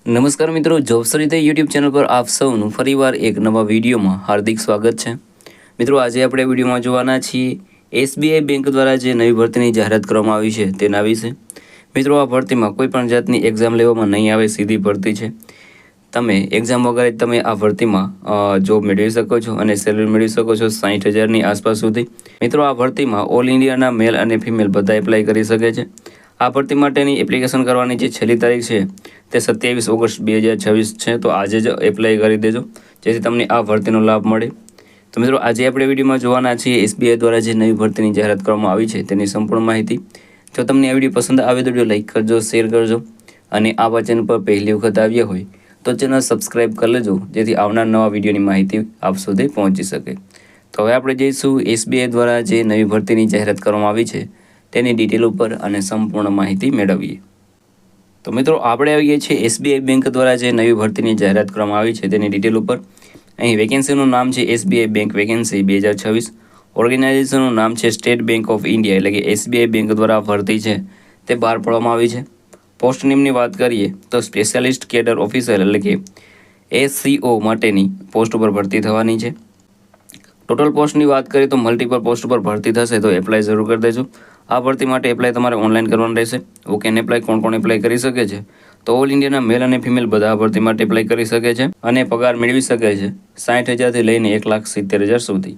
નમસ્કાર મિત્રો, જોબ્સ રીતે યુટ્યુબ ચેનલ પર આપ સૌનું ફરીવાર એક નવા વિડીયોમાં હાર્દિક સ્વાગત છે। મિત્રો, આજે આપણે વિડીયોમાં જોવાના છીએ એસબીઆઈ બેંક દ્વારા જે નવી ભરતીની જાહેરાત કરવામાં આવી છે તેના વિશે। મિત્રો, આ ભરતીમાં કોઈ પણ જાતની એક્ઝામ લેવામાં નહીં આવે, સીધી ભરતી છે। તમે એક્ઝામ વગર તમે આ ભરતીમાં જોબ મેળવી શકો છો અને સેલરી મેળવી શકો છો 60,000ની આસપાસ સુધી। મિત્રો, આ ભરતીમાં ઓલ ઇન્ડિયાના મેલ અને ફિમેલ બધા એપ્લાય કરી શકે છે। આ ભરતી માટેની એપ્લિકેશન કરવાની જે છેલ્લી તારીખ છે તે 27 ઓગસ્ટ 2026 છે, તો આજે જ એપ્લાય કરી દેજો જેથી તમને આ ભરતીનો લાભ મળે। તો મિત્રો, આજે આપણે વિડીયોમાં જોવાના છીએ એસબીઆઈ દ્વારા જે નવી ભરતીની જાહેરાત કરવામાં આવી છે તેની સંપૂર્ણ માહિતી। જો તમને આ વિડીયો પસંદ આવે તો વિડીયો લાઇક કરજો, શેર કરજો અને આ ચેનલ પર પહેલી વખત આવ્યા હોય તો ચેનલ સબસ્ક્રાઈબ કરી લેજો જેથી આવનાર નવા વિડીયોની માહિતી આપ સુધી પહોંચી શકે। તો હવે આપણે જઈશું એસબીઆઈ દ્વારા જે નવી ભરતીની જાહેરાત કરવામાં આવી છે તેની ડિટેલ ઉપર અને સંપૂર્ણ માહિતી મેળવીએ। તો મિત્રો, આપણે આવીએ છીએ એસબીઆઈ બેંક દ્વારા જે નવી ભરતીની જાહેરાત કરવામાં આવી છે તેની ડિટેલ ઉપર। અહીં વેકેન્સીનું નામ છે એસબીઆઈ બેંક વેકેન્સી 2026। ઓર્ગેનાઇઝેશનનું નામ છે સ્ટેટ બેંક ઓફ ઇન્ડિયા, એટલે કે એસબીઆઈ બેંક દ્વારા ભરતી છે તે બહાર પાડવામાં આવી છે। પોસ્ટ નેમની વાત કરીએ તો સ્પેશિયાલિસ્ટ કેડર ઓફિસર એટલે કે એસસીઓ માટેની પોસ્ટ ઉપર ભરતી થવાની છે। ટોટલ પોસ્ટની વાત કરીએ તો મલ્ટિપલ પોસ્ટ ઉપર ભરતી થશે, તો એપ્લાય જરૂર કરી દેજો। આ ભરતી માટે એપ્લાય તમારે ઓનલાઈન કરવાનું રહેશે। ઓકે, અને એપ્લાય કોણ એપ્લાય કરી શકે છે તો ઓલ ઇન્ડિયાના મેલ અને ફિમેલ બધા આ ભરતી માટે એપ્લાય કરી શકે છે અને પગાર મેળવી શકે છે 60,000થી લઈને 1,70,000 સુધી।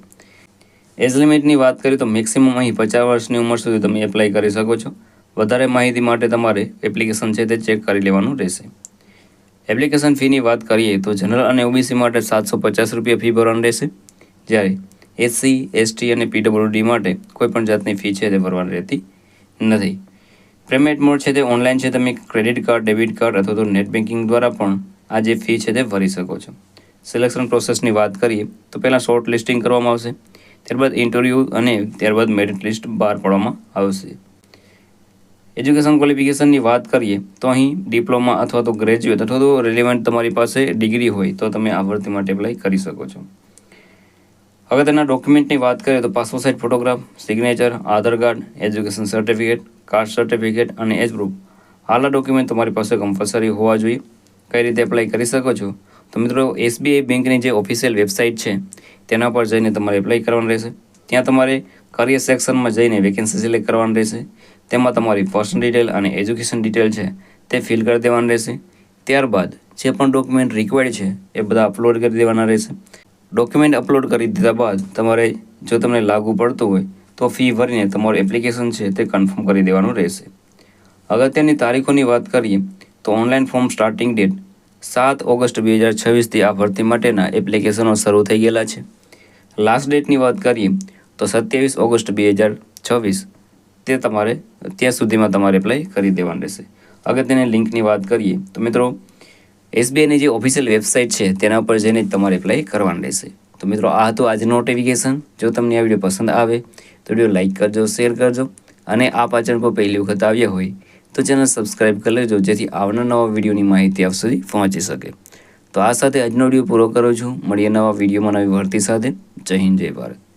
એજ લિમિટની વાત કરીએ તો મેક્સિમમ અહીં 50 વર્ષની ઉંમર સુધી તમે એપ્લાય કરી શકો છો। વધારે માહિતી માટે તમારે એપ્લિકેશન છે તે ચેક કરી લેવાનું રહેશે। એપ્લિકેશન ફીની વાત કરીએ તો જનરલ અને ઓબીસી માટે 750 રૂપિયા ફી ભરવાની રહેશે, જ્યારે એસસી, એસટી અને પીડબ્લ્યુડી માટે કોઈપણ જાતની ફી છે તે ભરવાની રહેતી નથી। પેમેન્ટ મોડ છે તે ઓનલાઈન છે, તમે ક્રેડિટ કાર્ડ, ડેબિટ કાર્ડ અથવા તો નેટ બેન્કિંગ દ્વારા પણ આ જે ફી છે તે ભરી શકો છો। સિલેક્શન પ્રોસેસની વાત કરીએ તો પહેલાં શોર્ટ લિસ્ટિંગ કરવામાં આવશે, ત્યારબાદ ઇન્ટરવ્યૂ અને ત્યારબાદ મેરિટ લિસ્ટ બહાર પાડવામાં આવશે। એજ્યુકેશન ક્વોલિફિકેશનની વાત કરીએ તો અહીં ડિપ્લોમા અથવા તો ગ્રેજ્યુએટ અથવા તો રિલેવન્ટ તમારી પાસે ડિગ્રી હોય તો તમે આ ભરતી માટે એપ્લાય કરી શકો છો। હવે તેના ડોક્યુમેન્ટની વાત કરીએ તો passport size photograph, signature, Aadhaar card, education certificate, caste certificate અને એજ પ્રૂફ, હાલના ડોક્યુમેન્ટ તમારી પાસે કમ્પલસરી હોવા જોઈએ। કઈ રીતે એપ્લાય કરી શકો છો તો મિત્રો, એસબીઆઈ બેંકની જે ઓફિશિયલ વેબસાઇટ છે તેના પર જઈને તમારે એપ્લાય કરવાનું રહેશે। ત્યાં તમારે કરિયર સેક્શનમાં જઈને વેકેન્સી સિલેક્ટ કરવાનું રહેશે, તેમાં તમારી પર્સનલ ડિટેલ અને એજ્યુકેશન ડિટેલ છે તે ફિલ કરી દેવાનું રહેશે। ત્યારબાદ જે પણ ડોક્યુમેન્ટ રિક્વાયર્ડ છે એ બધા અપલોડ કરી દેવાના રહેશે। ડોક્યુમેન્ટ અપલોડ કરી દીધા બાદ તમારે જો તમને લાગુ પડતું હોય તો ફી ભરીને તમારું એપ્લિકેશન છે તે કન્ફર્મ કરી દેવાનું રહેશે। અગત્યની તારીખોની વાત કરીએ તો online form starting date 7 August 2026થી આ ભરતી માટેના એપ્લિકેશનો શરૂ થઈ ગયેલા છે। લાસ્ટ ડેટની વાત કરીએ તો 27 ઓગસ્ટ 2026 તે તમારે ત્યાં સુધીમાં તમારે એપ્લાય કરી દેવાનું રહેશે। અગત્યની લિંકની વાત કરીએ તો મિત્રો, એસબીઆઈની જે ઓફિશિયલ વેબસાઇટ છે તેના પર જઈને જ તમારે એપ્લાય કરવાનું રહેશે। તો મિત્રો, આ હતું આજનું નોટિફિકેશન। જો તમને આ વિડીયો પસંદ આવે તો વિડીયો લાઇક કરજો, શેર કરજો અને આ ચેનલ પર પહેલી વખત આવ્યા હોય તો ચેનલ સબસ્ક્રાઈબ કરી લેજો જેથી આવનાર નવા વિડીયોની માહિતી આપ સુધી પહોંચી શકે। તો આ સાથે આજનો વિડીયો પૂરો કરું છું। મળીએ નવા વિડીયોમાં નવી ભરતી સાથે। જય હિન્દ, જય ભારત।